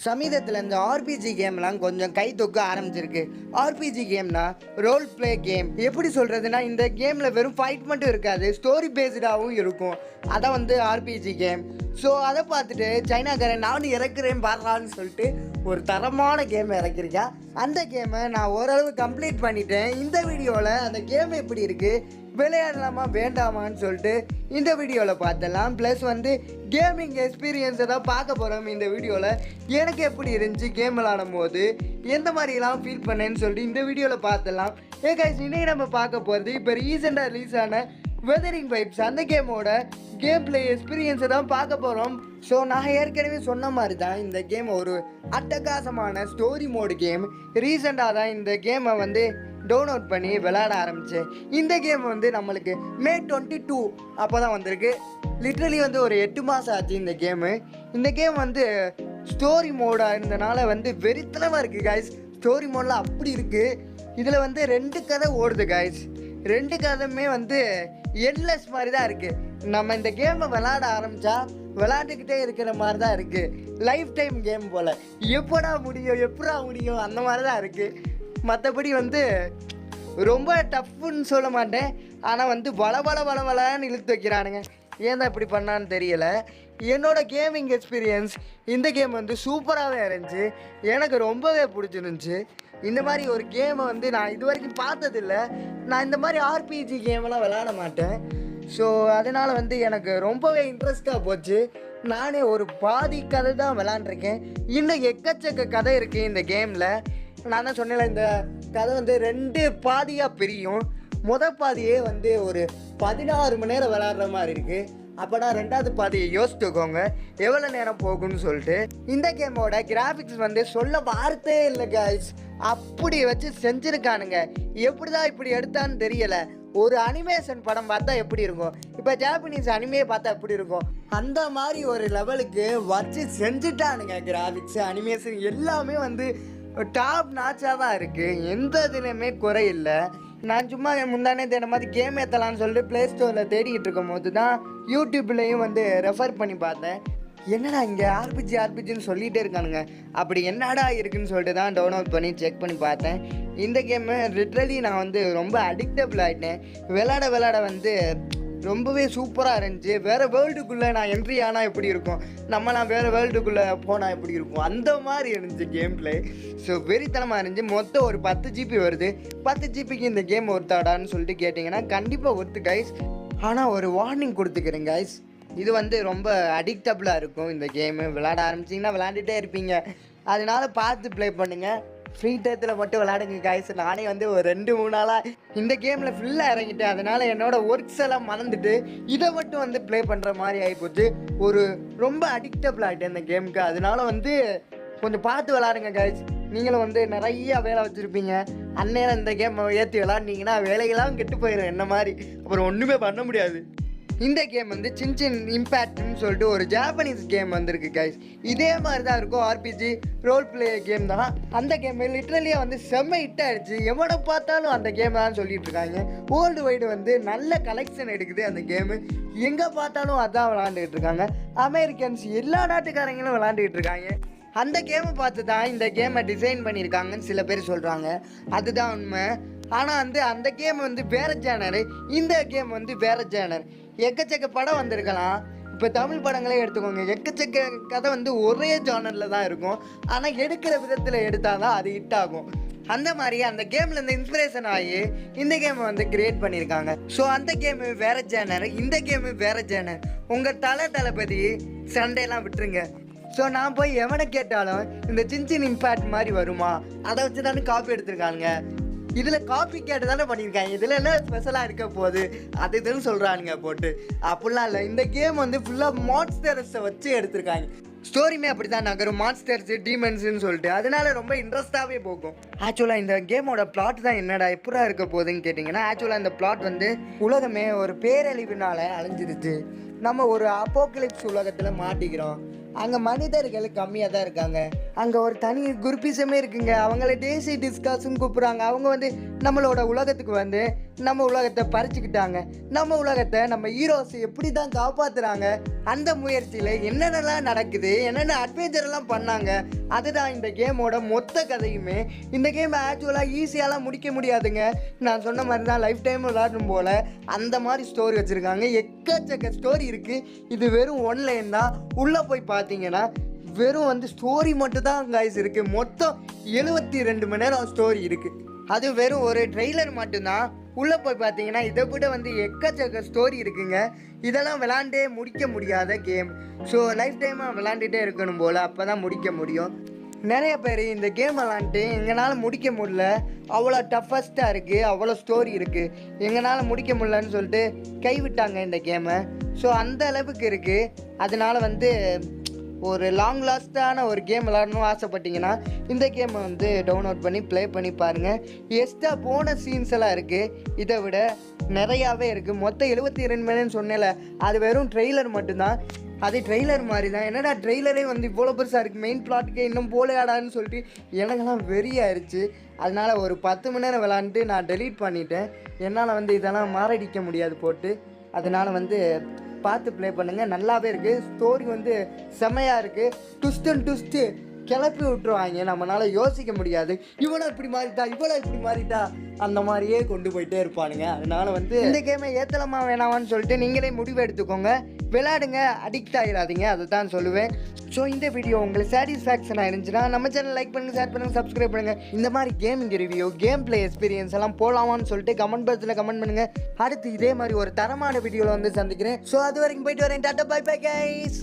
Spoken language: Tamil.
சமீபத்தில் இந்த ஆர்பிஜி கேம்லாம் கொஞ்சம் கை தொக்க ஆரம்பிச்சிருக்கு. ஆர்பிஜி கேம்னா ரோல் பிளே கேம். எப்படி சொல்கிறதுனா, இந்த கேமில் வெறும் ஃபைட் மட்டும் இருக்காது, ஸ்டோரி பேஸ்டாகவும் இருக்கும். அதான் வந்து ஆர்பிஜி கேம். ஸோ அதை பார்த்துட்டு சைனாக்காரன் நானும் இறக்குறேன் பாடுறான்னு சொல்லிட்டு ஒரு தரமான கேம் இறக்கிருக்கேன். அந்த கேமை நான் ஓரளவு கம்ப்ளீட் பண்ணிட்டேன். இந்த வீடியோவில் அந்த கேம் எப்படி இருக்குது, விளையாடலாமா வேண்டாமான்னு சொல்லிட்டு இந்த வீடியோவில் பார்த்தலாம். ப்ளஸ் வந்து கேமிங் எக்ஸ்பீரியன்ஸை தான் பார்க்க போகிறோம் இந்த வீடியோவில். எனக்கு எப்படி இருந்துச்சு கேம் விளாடும் போது, எந்த மாதிரிலாம் ஃபீல் பண்ணேன்னு சொல்லிட்டு இந்த வீடியோவில் பார்த்தலாம். கைஸ், இன்னைக்கு நம்ம பார்க்க போகிறது இப்போ ரீசெண்டாக ரிலீஸ் ஆன வெதரிங் வைப்ஸ் அந்த கேமோட கேம் பிளே எக்ஸ்பீரியன்ஸை தான் பார்க்க போகிறோம். ஸோ நான் ஏற்கனவே சொன்ன மாதிரி தான் இந்த கேம் ஒரு அட்டகாசமான ஸ்டோரி மோடு கேம். ரீசெண்டாக தான் இந்த கேமை வந்து டவுன்லோட் பண்ணி விளையாட ஆரம்பித்தேன். இந்த கேம் வந்து நம்மளுக்கு May 22 அப்போ தான் வந்திருக்கு. லிட்ரலி வந்து ஒரு 8 மாதம் ஆச்சு இந்த கேமு. இந்த கேம் வந்து ஸ்டோரி மோடாக இருந்தனால வந்து வெறித்தனமாக இருக்குது காய்ஸ். ஸ்டோரி மோடில் அப்படி இருக்குது. இதில் வந்து 2 கதை ஓடுது காய்ஸ். 2 கதையுமே வந்து எண்ட்லெஸ் மாதிரி தான் இருக்குது. நம்ம இந்த கேமை விளையாட ஆரம்பித்தா விளையாண்டுக்கிட்டே இருக்கிற மாதிரி தான் இருக்குது. லைஃப் டைம் கேம் போல். எப்படா முடியும் அந்த மாதிரி தான் இருக்குது. மற்றபடி வந்து ரொம்ப டஃப்புன்னு சொல்ல மாட்டேன், ஆனால் வந்து வளன்னு இழுத்து வைக்கிறானுங்க. ஏன் தான் இப்படி பண்ணான்னு தெரியலை. என்னோடய கேமிங் எக்ஸ்பீரியன்ஸ் இந்த கேம் வந்து சூப்பராகவே இருந்துச்சு. எனக்கு ரொம்பவே பிடிச்சிருந்துச்சி. இந்த மாதிரி ஒரு கேமை வந்து நான் இது வரைக்கும் பார்த்ததில்லை. நான் இந்த மாதிரி ஆர்பிஜி கேமெல்லாம் விளையாட மாட்டேன். ஸோ அதனால் வந்து எனக்கு ரொம்பவே இன்ட்ரெஸ்ட்டாக போச்சு. நானே ஒரு பாதி கதை தான் விளாண்டுருக்கேன். இன்னும் எக்கச்சக்க கதை இருக்குது இந்த கேமில். நான் தான் சொன்னேன், இந்த கதை வந்து 2 பாதியாக பிரியும். பாதியே வந்து ஒரு 16 மணி நேரம் விளாட்ற மாதிரி இருக்குது. அப்போனா 2வது பாதியை யோசிச்சுக்கோங்க எவ்வளோ நேரம் போகும்னு சொல்லிட்டு. இந்த கேமோட கிராஃபிக்ஸ் வந்து சொல்ல வார்த்தையே இல்லை காய்ஸ். அப்படி வச்சு செஞ்சுருக்கானுங்க. எப்படி தான் இப்படி எடுத்தான்னு தெரியலை. ஒரு அனிமேஷன் படம் பார்த்தா எப்படி இருக்கும், இப்போ ஜாப்பனீஸ் அனிமே பார்த்தா எப்படி இருக்கும், அந்த மாதிரி ஒரு லெவலுக்கு வச்சு செஞ்சுட்டானுங்க. கிராஃபிக்ஸு, அனிமேஷன் எல்லாமே வந்து டாப் நாச்சாக தான் இருக்குது. எந்த இதுலையுமே குறை இல்லை. நான் சும்மா முந்தானே தேட மாதிரி கேம் ஏற்றலான்னு சொல்லிட்டு ப்ளே ஸ்டோரில் தேடிக்கிட்டு இருக்கும் போது தான் யூடியூப்லேயும் வந்து ரெஃபர் பண்ணி பார்த்தேன். என்னடா இங்கே ஆர்பிஜின்னு சொல்லிகிட்டே இருக்கானுங்க, அப்படி என்னடா இருக்குதுன்னு சொல்லிட்டு தான் டவுன்லோட் பண்ணி செக் பண்ணி பார்த்தேன். இந்த கேமு லிட்ரலி நான் வந்து ரொம்ப அடிக்டபிள் ஆகிட்டேன். விளாட வந்து ரொம்பவே சூப்பராக இருந்துச்சு. வேறு வேர்ல்டுக்குள்ளே நான் என்ட்ரி ஆனால் எப்படி இருக்கும், நம்மலாம் வேறு வேர்ல்டுக்குள்ளே போனால் எப்படி இருக்கும், அந்த மாதிரி இருந்துச்சு கேம் பிளே. ஸோ வெறித்தனமாக இருந்துச்சு. மொத்தம் ஒரு 10 GB வருது. 10 GBக்கு இந்த கேம் ஒருத்தாடான்னு சொல்லிட்டு கேட்டிங்கன்னா கண்டிப்பாக ஒருத்து கைஸ். ஆனால் ஒரு வார்னிங் கொடுத்துக்கிறேன் கைஸ், இது வந்து ரொம்ப அடிக்டபிளாக இருக்கும். இந்த கேமு விளையாட ஆரம்பிச்சிங்கன்னா விளையாண்டுட்டே இருப்பீங்க. அதனால் பார்த்து ப்ளே பண்ணுங்கள். ஃப்ரீ டயத்தில் மட்டும் விளையாடுங்க காய்ஸ். நானே வந்து ஒரு 2-3 நாளாக இந்த கேமில் ஃபுல்லாக இறங்கிட்டேன். அதனால் என்னோடய ஒர்க்ஸ் எல்லாம் மறந்துட்டு இதை மட்டும் வந்து ப்ளே பண்ணுற மாதிரி ஆகிப்போச்சு. ஒரு ரொம்ப அடிக்டபிள் ஆகிட்டேன் இந்த கேமுக்கு. அதனால வந்து கொஞ்சம் பார்த்து விளாடுங்க காய்ஸ். நீங்களும் வந்து நிறையா வேலை வச்சுருப்பீங்க. அந்நேரம் இந்த கேம் ஏற்றி விளாண்டிங்கன்னா வேலைகளாம் கெட்டு போயிடும் என்ன மாதிரி. அப்புறம் ஒன்றுமே பண்ண முடியாது. இந்த கேம் வந்து சின் இம்பேக்ட்னு சொல்லிட்டு ஒரு ஜாப்பனீஸ் கேம் வந்திருக்கு கைஸ். இதே மாதிரி தான் இருக்கும். ஆர்பிஜி ரோல் பிளே கேம் தான். அந்த கேம் லிட்ரலியாக வந்து செம்ம ஹிட் ஆகிடுச்சு. எவனை பார்த்தாலும் அந்த கேம் தான் சொல்லிட்டு இருக்காங்க. வேர்ல்டு வைடு வந்து நல்ல கலெக்ஷன் எடுக்குது அந்த கேமு. எங்கே பார்த்தாலும் அதான் விளாண்டுக்கிட்டு இருக்காங்க. அமெரிக்கன்ஸ் எல்லா நாட்டுக்காரங்களும் விளாண்டுக்கிட்டு இருக்காங்க. அந்த கேமை பார்த்து தான் இந்த கேமை டிசைன் பண்ணியிருக்காங்கன்னு சில பேர் சொல்கிறாங்க. அதுதான் உண்மை. ஆனால் வந்து அந்த கேம் வந்து வேறு ஜேனர், இந்த கேம் வந்து வேறு ஜேனர். எக்கச்சக்க படம் வந்திருக்கலாம். இப்போ தமிழ் படங்களே எடுத்துக்கோங்க, எக்கச்சக்க கதை வந்து ஒரே ஜானரில் தான் இருக்கும். ஆனால் எடுக்கிற விதத்தில் எடுத்தால் தான் அது ஹிட் ஆகும். அந்த மாதிரி அந்த கேமில் இந்த இன்ஸ்பிரேஷன் ஆகி இந்த கேமை வந்து கிரியேட் பண்ணியிருக்காங்க. ஸோ அந்த கேமு வேறு ஜேனர், இந்த கேமு வேறு ஜேனர். உங்கள் தளபதி சண்டையெல்லாம் விட்டுருங்க. ஸோ நான் போய் எவனை கேட்டாலும் இந்த சின் இம்பேக்ட் மாதிரி வருமா, அதை வச்சு தானே காப்பி எடுத்திருக்காங்க. இதில் காப்பி கேட்டு தானே பண்ணியிருக்காங்க. இதில் என்ன ஸ்பெஷலாக இருக்க போகுது அது இதுன்னு சொல்கிறானுங்க போட்டு. அப்படிலாம் இல்லை. இந்த கேம் வந்து ஃபுல்லாக மான்ஸ்டர்ஸை வச்சு எடுத்திருக்காங்க. ஸ்டோரியுமே அப்படி தான் நகரும், மான்ஸ்டர்ஸு டீமன்ஸுன்னு சொல்லிட்டு. அதனால ரொம்ப இன்ட்ரெஸ்ட்டாகவே போகும். ஆக்சுவலாக இந்த கேமோட பிளாட் தான் என்னடா எப்படா இருக்க போகுதுன்னு கேட்டிங்கன்னா, ஆக்சுவலாக இந்த பிளாட் வந்து உலகமே ஒரு பேரழிவுனால அழிஞ்சிருச்சு. நம்ம ஒரு அப்போக்கலிப்ஸ் உலகத்தில் மாட்டிக்கிறோம். அங்கே மனிதர்கள் கம்மியாக தான் இருக்காங்க. அங்கே ஒரு தனி குரூப்பிசமே இருக்குங்க. அவங்கள டேசி டிஸ்காஸ்ன்னு கூப்பிட்றாங்க. அவங்க வந்து நம்மளோட உலகத்துக்கு வந்து நம்ம உலகத்தை பறிச்சுக்கிட்டாங்க. நம்ம உலகத்தை நம்ம ஹீரோஸ் எப்படி தான் காப்பாற்றுறாங்க, அந்த முயற்சியில் என்னென்னலாம் நடக்குது, என்னென்ன அட்வென்ச்சர்லாம் பண்ணாங்க, அதுதான் இந்த கேமோட மொத்த கதையுமே. இந்த கேமை ஆக்சுவலாக ஈஸியாலாம் முடிக்க முடியாதுங்க. நான் சொன்ன மாதிரி தான் லைஃப் டைம் விளாடும் போல் அந்த மாதிரி ஸ்டோரி வச்சுருக்காங்க. எக்கச்சக்க ஸ்டோரி இருக்குது. இது வெறும் ஒன்லைன் தான். உள்ளே போய் பார்த்தீங்கன்னா வெறும் வந்து ஸ்டோரி மட்டும் தான் கைஸ் இருக்குது. மொத்தம் 72 மணி நேரம் ஸ்டோரி இருக்குது. அது வெறும் ஒரு ட்ரெய்லர் மட்டும்தான். உள்ளே போய் பார்த்தீங்கன்னா இதை விட வந்து எக்கச்சக்க ஸ்டோரி இருக்குங்க. இதெல்லாம் விளாண்டே முடிக்க முடியாத கேம். ஸோ லைஃப் டைமாக விளாண்டுட்டே இருக்கணும் போல், அப்போ தான் முடிக்க முடியும். நிறைய பேர் இந்த கேம் விளாண்டுட்டு எங்களால் முடிக்க முடியல, அவ்வளோ டஃபஸ்ட்டாக இருக்குது, அவ்வளோ ஸ்டோரி இருக்குது, எங்களால் முடிக்க முடியலன்னு சொல்லிட்டு கைவிட்டாங்க இந்த கேமை. ஸோ அந்த அளவுக்கு இருக்குது. அதனால் வந்து ஒரு லாங் லாஸ்டான ஒரு கேம் விளாடணும் ஆசைப்பட்டீங்கன்னா இந்த கேமை வந்து டவுன்லோட் பண்ணி ப்ளே பண்ணி பாருங்கள். எக்ஸ்ட்ரா போன சீன்ஸ் எல்லாம் இருக்குது, இதை விட நிறையாவே இருக்குது. மொத்தம் 72 மணி நேரம் சொன்னேன்ல, அது வெறும் ட்ரெய்லர் மட்டும்தான். அது ட்ரெய்லர் மாதிரி தான். என்னடா ட்ரெய்லரே வந்து இவ்வளோ பெருசாக இருக்குது, மெயின் பிளாட்டுக்கே இன்னும் போலையாடான்னு சொல்லிட்டு எனக்கெல்லாம் வெறி ஆயிடுச்சு. அதனால் ஒரு 10 மணி நேரம் விளாண்டுட்டு நான் டெலீட் பண்ணிட்டேன். என்னால் வந்து இதெல்லாம் மாரடிக்க முடியாது போட்டு. அதனால் வந்து பார்த்து ப்ளே பண்ணுங்கள். நல்லாவே இருக்குது. ஸ்டோரி வந்து செமையாக இருக்குது. ட்விஸ்ட்டு கிளப்பி விட்டுருவாங்க. நம்மளால் யோசிக்க முடியாது. இவனை இப்படி மாறிட்டா, இவனை இப்படி மாறிட்டா, அந்த மாதிரியே கொண்டு போயிட்டே இருப்பானுங்க. அதனால் வந்து இந்த கேமை ஏற்றலாமா வேணாமான்னு சொல்லிட்டு நீங்களே முடிவு எடுத்துக்கோங்க. விளையாடுங்க, அடிக்ட் ஆகிடாதீங்க, அதை தான் சொல்லுவேன். ஸோ இந்த வீடியோ உங்களுக்கு சாட்டிஸ்ஃபேக்ஷனாக இருந்துச்சுன்னா நம்ம சேனல் லைக் பண்ணுங்கள், ஷேர் பண்ணுங்கள், சப்ஸ்கிரைப் பண்ணுங்கள். இந்த மாதிரி gaming review, game play experience எல்லாம் போகலாமான்னு சொல்லிட்டு கமெண்ட் பாக்ஸில் கமெண்ட் பண்ணுங்கள். அடுத்து இதே மாதிரி ஒரு தரமான வீடியோவில் வந்து சந்திக்கிறேன். ஸோ அது வரைக்கும் போயிட்டு வரேன். டாட்டா, பை பை கைஸ்.